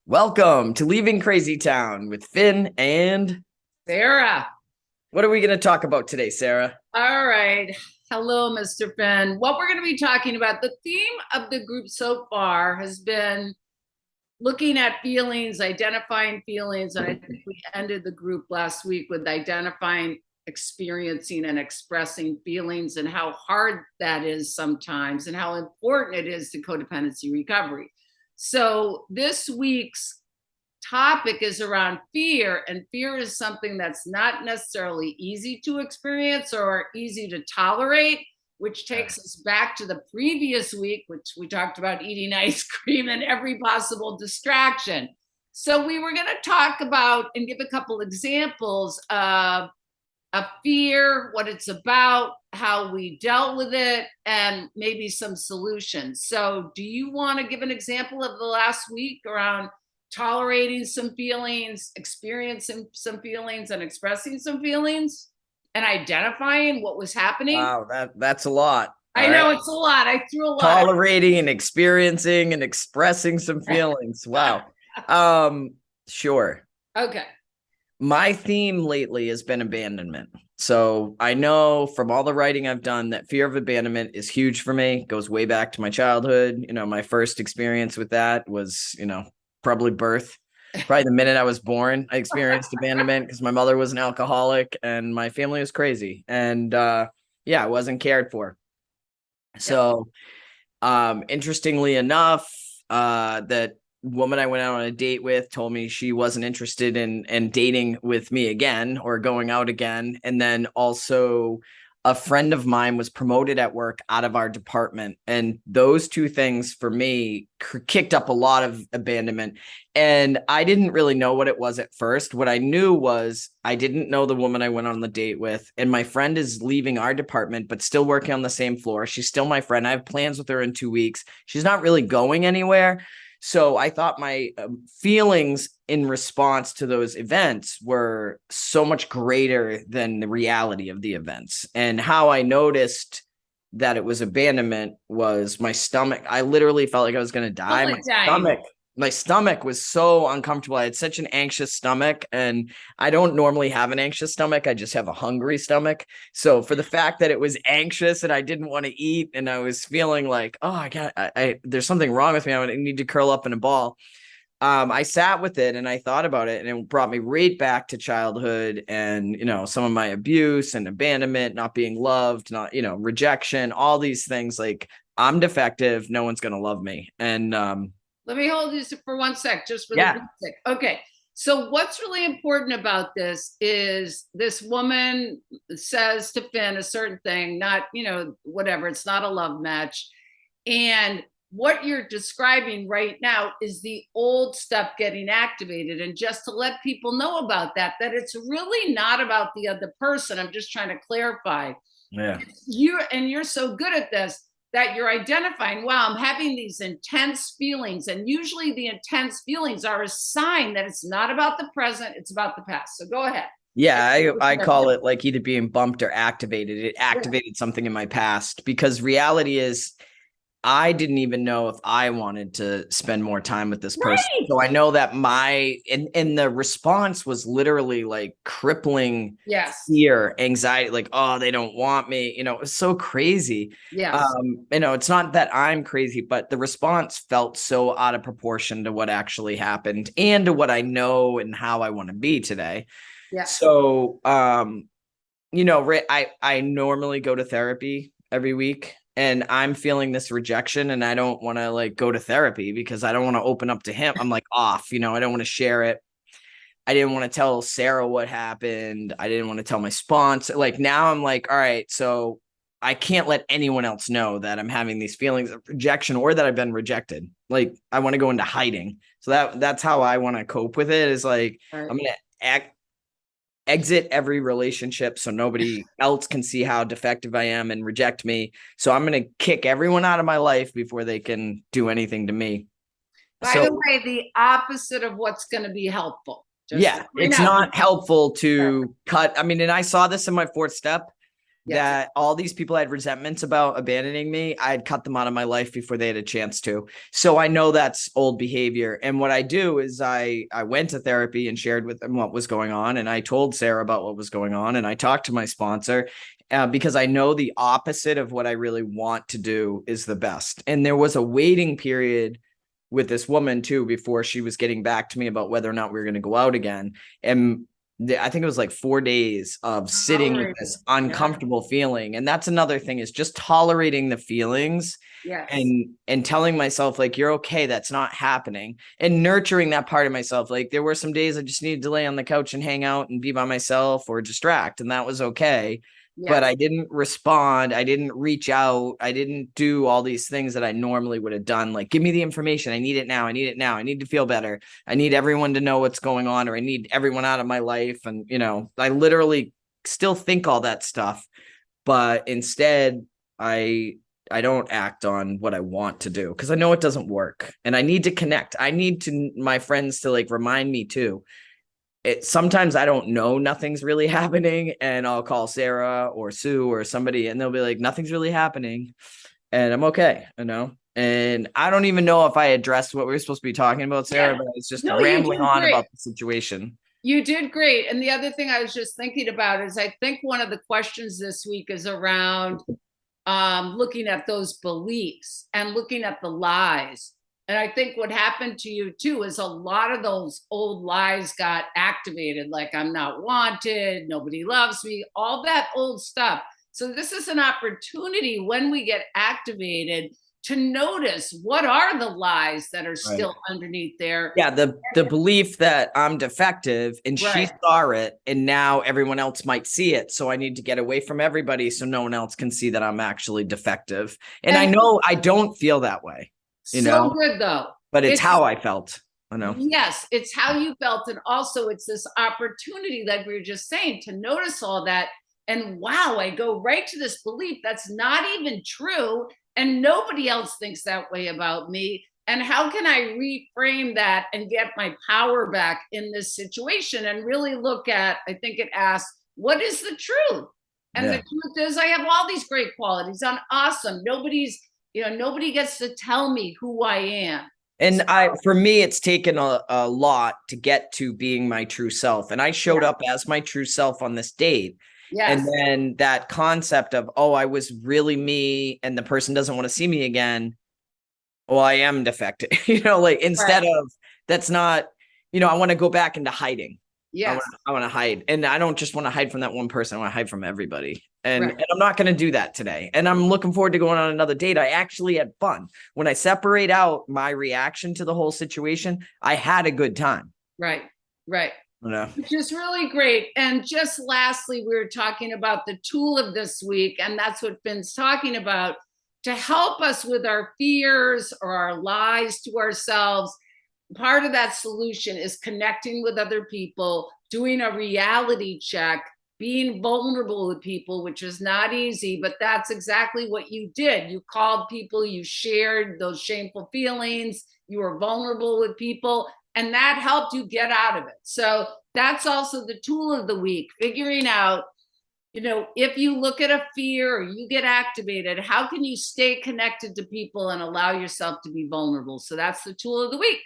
Welcome to Leaving CrazyTown with Finn and Sarah. what are we going to talk about today, Sarah? All right. Hello, Mr. Finn. What we're going to be talking about, the theme of the group so far has been looking at feelings, identifying feelings. And I think we ended the group last week with identifying, experiencing, and expressing feelings and how hard that is sometimes and how important it is to codependency recovery. So this week's topic is around fear, and fear is something that's not necessarily easy to experience or easy to tolerate, which takes us back to the previous week, which we talked about eating ice cream and every possible distraction. So we were going to talk about and give a couple examples of a fear, what it's about, how we dealt with it, and maybe some solutions. So do you want to give an example of the last week around tolerating some feelings, experiencing some feelings, and expressing some feelings, and identifying what was happening? Wow, that's a lot. All I right. know it's a lot. I threw a lot. Tolerating and experiencing and expressing some feelings. Wow. Sure. Okay. My theme lately has been abandonment. So I know from all the writing I've done that fear of abandonment is huge for me. It goes way back to my childhood. My first experience with that was, probably birth. Probably the minute I was born, I experienced abandonment because my mother was an alcoholic and my family was crazy. And yeah, I wasn't cared for. So interestingly enough, that woman I went out on a date with told me she wasn't interested in dating with me again or going out again. And then also a friend of mine was promoted at work out of our department. And those two things for me kicked up a lot of abandonment. And I didn't really know what it was at first. What I knew was I didn't know the woman I went on the date with. And my friend is leaving our department, but still working on the same floor. She's still my friend. I have plans with her in 2 weeks. She's not really going anywhere. So I thought my feelings in response to those events were so much greater than the reality of the events. And how I noticed that it was abandonment was my stomach. I literally felt like I was going to die. My stomach was so uncomfortable. I had such an anxious stomach, and I don't normally have an anxious stomach. I just have a hungry stomach. So for the fact that it was anxious and I didn't want to eat, and I was feeling like, oh, there's something wrong with me. I need to curl up in a ball. I sat with it and I thought about it, and it brought me right back to childhood and, some of my abuse and abandonment, not being loved, not, rejection, all these things. Like, I'm defective. No one's going to love me. And, Let me hold you for 1 sec, just for the yeah. basic. Okay. So what's really important about this is this woman says to Finn a certain thing, not, whatever, it's not a love match. And what you're describing right now is the old stuff getting activated. And just to let people know about that it's really not about the other person. I'm just trying to clarify. Yeah. You're so good at this that you're identifying, wow, I'm having these intense feelings. And usually the intense feelings are a sign that it's not about the present, it's about the past. So go ahead. Yeah, I call it like either being bumped or activated. It activated something in my past, because reality is I didn't even know if I wanted to spend more time with this person. Right. So I know that and the response was literally like crippling Yes. fear, anxiety, like, oh, they don't want me. It was so crazy. Yes. It's not that I'm crazy, but the response felt so out of proportion to what actually happened and to what I know and how I want to be today. Yes. So, I normally go to therapy every week, and I'm feeling this rejection, and I don't want to like go to therapy because I don't want to open up to him. I'm like off, I don't want to share it. I didn't want to tell Sarah what happened. I didn't want to tell my sponsor. Like, now I'm like, all right, so I can't let anyone else know that I'm having these feelings of rejection or that I've been rejected. Like, I want to go into hiding. So that's how I want to cope with it, is like, Right. I'm going to exit every relationship so nobody else can see how defective I am and reject me. So I'm going to kick everyone out of my life before they can do anything to me. By the way, the opposite of what's going to be helpful. It's not helpful to cut. I mean, and I saw this in my fourth step that all these people I had resentments about abandoning me, I had cut them out of my life before they had a chance to. So I know that's old behavior. And what I do is I went to therapy and shared with them what was going on. And I told Sarah about what was going on. And I talked to my sponsor because I know the opposite of what I really want to do is the best. And there was a waiting period with this woman too before she was getting back to me about whether or not we were going to go out again. And I think it was like 4 days of sitting with this uncomfortable feeling. And that's another thing, is just tolerating the feelings and telling myself, like, you're okay, that's not happening, and nurturing that part of myself. Like, there were some days I just needed to lay on the couch and hang out and be by myself or distract, and that was okay. But I didn't respond. I didn't reach out. I didn't do all these things that I normally would have done. Like, give me the information. I need it now. I need it now. I need to feel better. I need everyone to know what's going on, or I need everyone out of my life. And, I literally still think all that stuff, but instead I don't act on what I want to do because I know it doesn't work, and I need to connect. I need my friends to like remind me too. Sometimes I don't know nothing's really happening, and I'll call Sarah or Sue or somebody, and they'll be like, nothing's really happening, and I'm okay, and I don't even know if I addressed what we were supposed to be talking about, Sarah, but it's just rambling on about the situation. You did great. And the other thing I was just thinking about is, I think one of the questions this week is around looking at those beliefs and looking at the lies. And I think what happened to you too is a lot of those old lies got activated, like I'm not wanted, nobody loves me, all that old stuff. So this is an opportunity when we get activated to notice what are the lies that are still underneath there. Yeah, the belief that I'm defective, and she saw it, and now everyone else might see it. So I need to get away from everybody so no one else can see that I'm actually defective. And I know I don't feel that way. So good though. But it's how I felt. I know. Yes, it's how you felt. And also it's this opportunity, like we were just saying, to notice all that. And wow, I go right to this belief that's not even true. And nobody else thinks that way about me. And how can I reframe that and get my power back in this situation and really look at, I think it asks, what is the truth? And the truth is, I have all these great qualities. I'm awesome. Nobody gets to tell me who I am. And for me, it's taken a lot to get to being my true self. And I showed up as my true self on this date. And then that concept of, oh, I was really me and the person doesn't want to see me again. Well, I am defective, instead of that's not, I want to go back into hiding. Yes. I want to hide. And I don't just want to hide from that one person. I want to hide from everybody. And I'm not going to do that today. And I'm looking forward to going on another date. I actually had fun. When I separate out my reaction to the whole situation, I had a good time. Right. Which is really great. And just lastly, we were talking about the tool of this week, and that's what Finn's talking about, to help us with our fears or our lies to ourselves. Part of that solution is connecting with other people, doing a reality check, being vulnerable with people, which is not easy, but that's exactly what you did. You called people, you shared those shameful feelings, you were vulnerable with people, and that helped you get out of it. So that's also the tool of the week, figuring out, if you look at a fear or you get activated, how can you stay connected to people and allow yourself to be vulnerable? So that's the tool of the week.